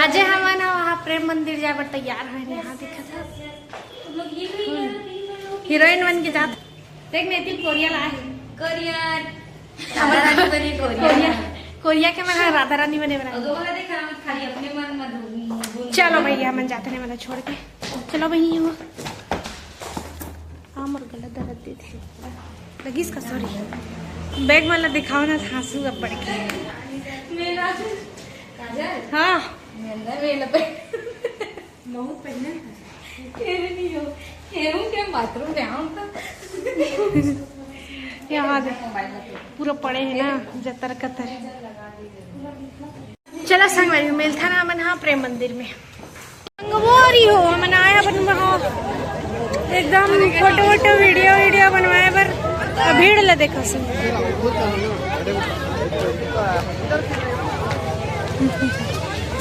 आज हमन वहाँ प्रेम मंदिर जाए बर तैयार है। यहाँ देखा था हीरोइन बन के जात देख नहीं तिल कोरिया लाए कोरियर कोरिया के मन राधा रानी बने बना। चलो भैया मन जाते हैं मतलब छोड़ के चलो भैया वो आम और गला दर्द दे थे लगी इसका सॉरी बैग वाला दिखाओ ना हाँसू अब पड़ के हाँ बहुत पहले यहाँ पूरा पड़े है ना जतर कतर। चला संग मिलता ना मन हाँ प्रेम मंदिर में रही हो मन आया बन एकदम फोटो वोटो वीडियो बनवाए पर भीड़ ला देखो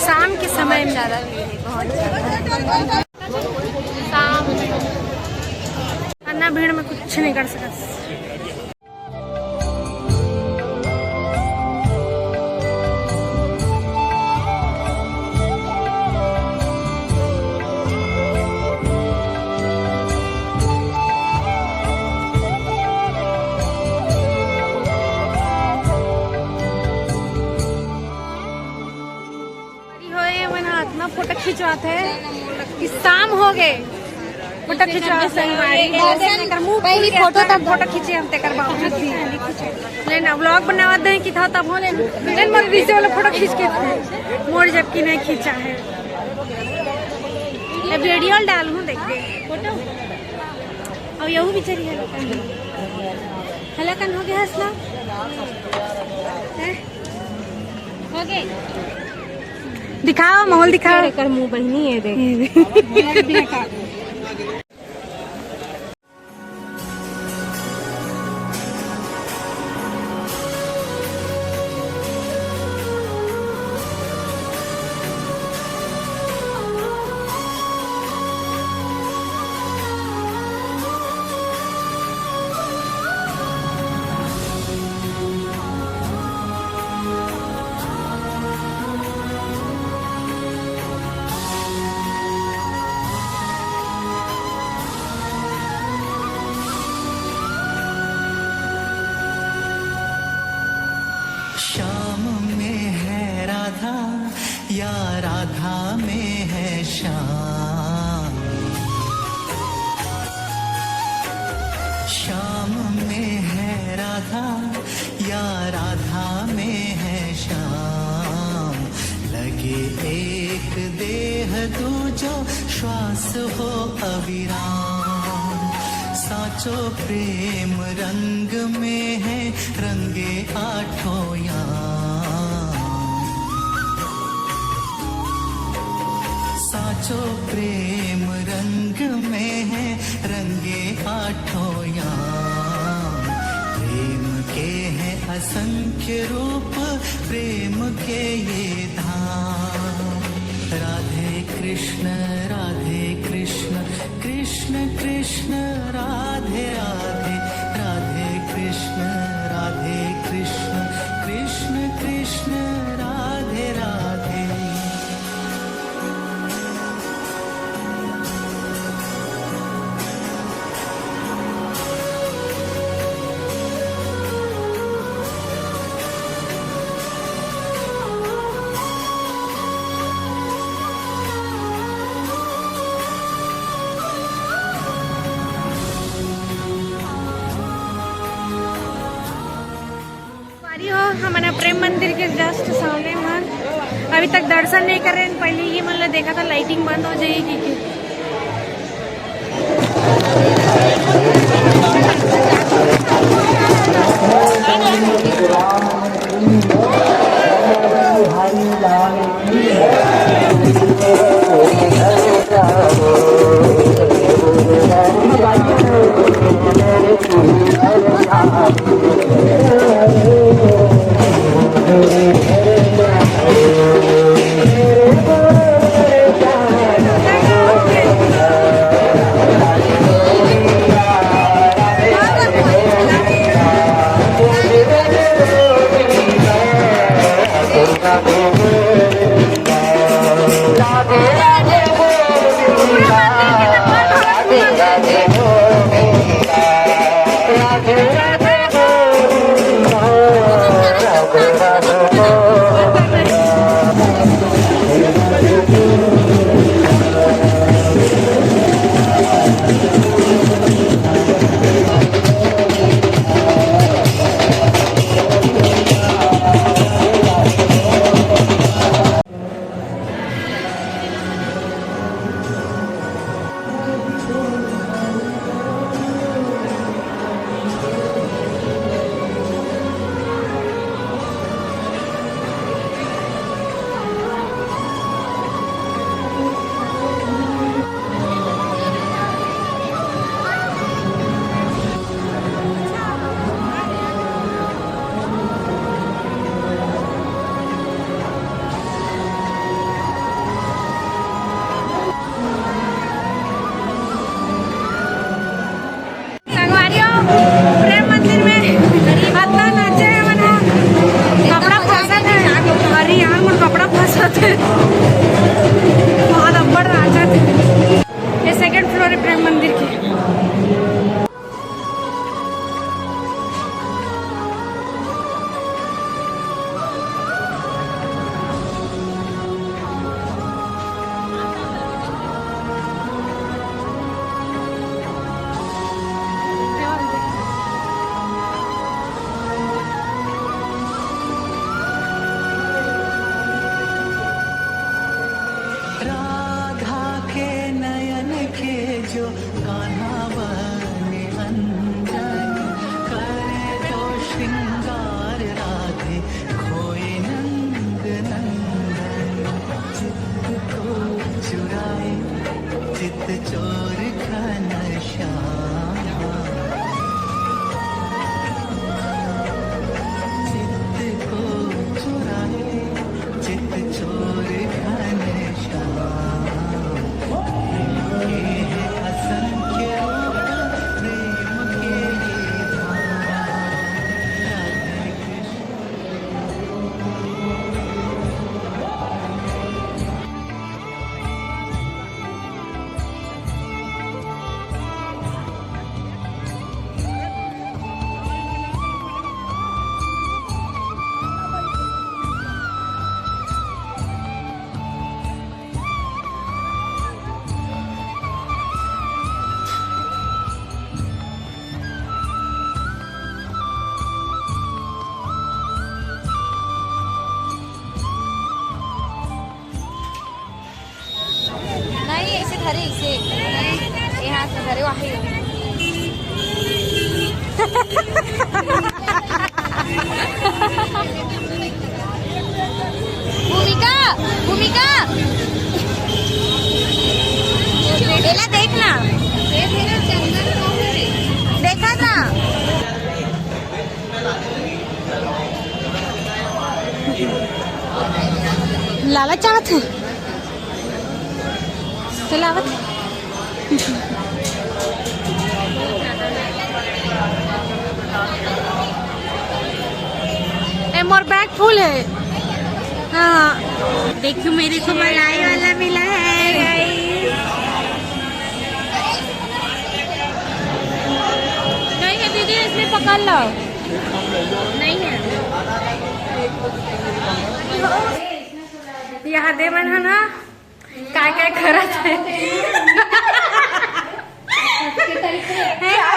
शाम के समय में ज्यादा शाम अन्ना भीड़ में कुछ नहीं कर सकता। फोटो खिंचवाते हैं कि शाम हो गए फोटो खिंचवाते पहली फोटो तब फोटो खींचे हम तेकर बावजूद भी लेना व्लॉग बनावा दे कि था तब हो लेन मर से वाला फोटो खींच के मोड़ जबकि नहीं खींचा है अब वीडियो डालूं देखते फोटो और यहू बेचारी हलाकन हो गया हंसना हो गए दिखाओ माहौल दिखाओ कर मुंह बहनी है देख शाम में है राधा या राधा में है शाम शाम में है राधा या राधा में है शाम लगे एक देह दूजो श्वास हो अविराम साचो प्रेम रंग में है रंगे आठों साचो प्रेम रंग में है रंगे आठों प्रेम के हैं असंख्य रूप प्रेम के ये धाम राधे कृष्ण कृष्ण कृष्ण राधे राधे राधे कृष्ण कृष्ण कृष्ण राधे राधे। हमारा प्रेम मंदिर के जस्ट सामने मन अभी तक दर्शन नहीं कर रहे हैं। पहले ये मतलब देखा था लाइटिंग बंद हो जाएगी बहुत अब्बड़ राजा थे। ये सेकंड फ्लोर है प्रेम मंदिर की। राधा के नयन के जो कान्हा बने अंजन, करे तो श्रृंगार राधे खोए नंद नंदन। चित्त को चुराए चित्त चोर घनश्याम, चित्त को चुराए चित्त चोर घनश्याम। के हैं असंख्य रूप प्रेम के धाम, राधे कृष्ण। नहीं ऐसे धरे इसे यहाँ से धरे वही भूमिका भूमिका बेला देखना देखा था लाला चाहत है चलावत। मोर बैग फुल है। हाँ देखियो मेरे को मलाई वाला मिला है नहीं है दीदी, इसमें पकड़ लो। नहीं है यहाँ दे मन है ना काय काय करत है।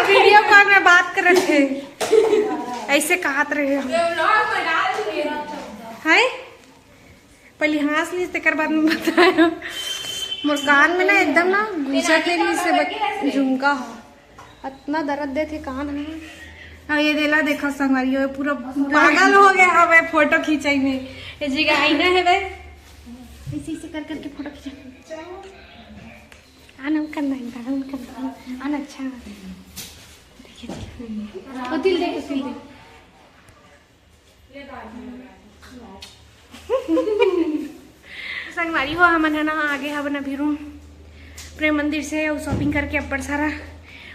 वीडियो कॉल में बात करत है, ऐसे कहत रहे हम है। पहले हंस ली तेकर बाद में बताया। मोर कान में ना एकदम ना घुसा के लिए से झुमका हो, इतना दर्द दे थे कान में। अब ये देला देखो संगवारी पूरा पागल हो गया हवे फोटो खींचाई में। ये जगह आईना है वे ऐसे ऐसे कर करके फोटो खींचा। आना करना आना अच्छा देखिए दिल देख दिल देख। संगवारी हो हमन है ना आगे हवन अभी रूम प्रेम मंदिर से शॉपिंग करके अब्बड़ सारा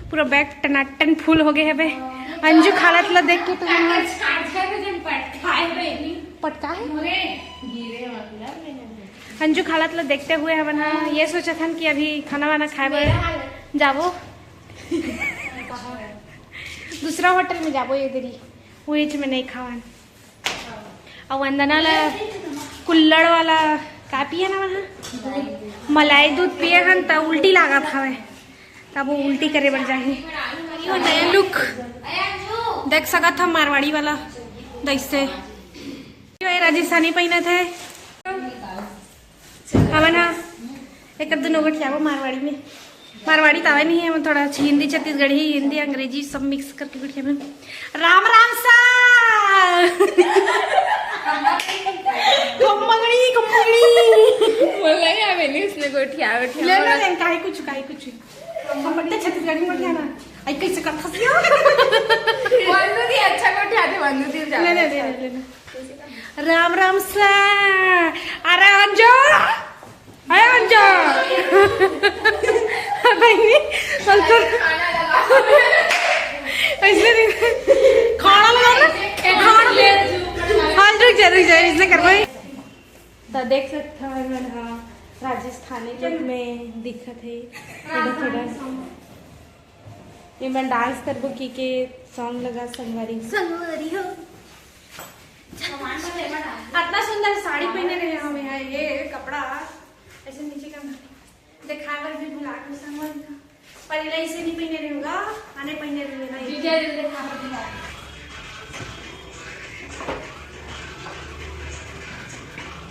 पूरा बैग टनाटन फुल हो गए है। अंजू खालत ला देख के तो पटका है अंजू खालत ला देखते हुए हमन ये सोचा था कि अभी खाना वाना खाए बर जाबो दूसरा होटल में जाबो ये देरी वही में नहीं खावन। और वंदना ला कुल्लड़ वाला का पिए ना वहाँ मलाई दूध पिए हन त उल्टी लागत हवे तब वो उल्टी करे बर जाही। यो नया लुक देख सकत हम मारवाड़ी वाला दैसे ये राजस्थानी पहने थे हमन एक दो नोट क्या मारवाड़ी में मारवाड़ी तो आवे नहीं है थोड़ा हिंदी छत्तीसगढ़ी हिंदी अंग्रेजी सब मिक्स करके बैठे में राम राम सा कम्मगड़ी बोला ही आवे नहीं उसने गोठी आवे ले ले काहे कुछ हम बड़े छत्तीसगढ़ी में ना आई कैसे करता सिया वंदू दी अच्छा गोठी आते वंदू दी जा ले ले राम राम सा अरे अंजो अरे अंजो बहनी तो ऐसे खाना लगा ना खाना ले हाल रुक जा इसने कर भाई तो देख सकते हो मन हाँ राजस्थानी लुक में दिखत है थोड़ा ये मैं डांस करबो की सॉन्ग लगा संगवारी संगवारी हो इतना सुंदर साड़ी पहने रहे हम यहाँ ये कपड़ा ऐसे नीचे का देखा कर भी भुला के संगवारी था पर ये इसे नहीं पहने रहूंगा आने पहने रहे ना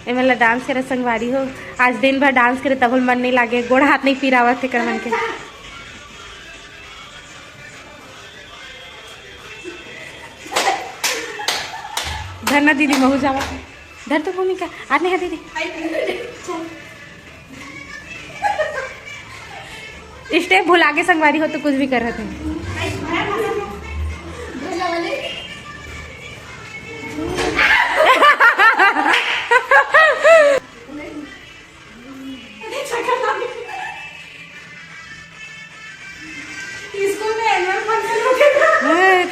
ये मतलब डांस करे संगवारी हो आज दिन भर डांस करे तब मन नहीं लागे गोड़ हाथ नहीं पीरावत थे कर मन के धरना दीदी महू जावा धर तो भूमिका आने है दीदी स्टेप भुला के संगवारी हो तो कुछ भी कर रहे थे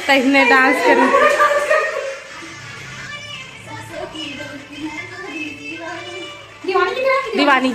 तहने डांस करूं दीवानी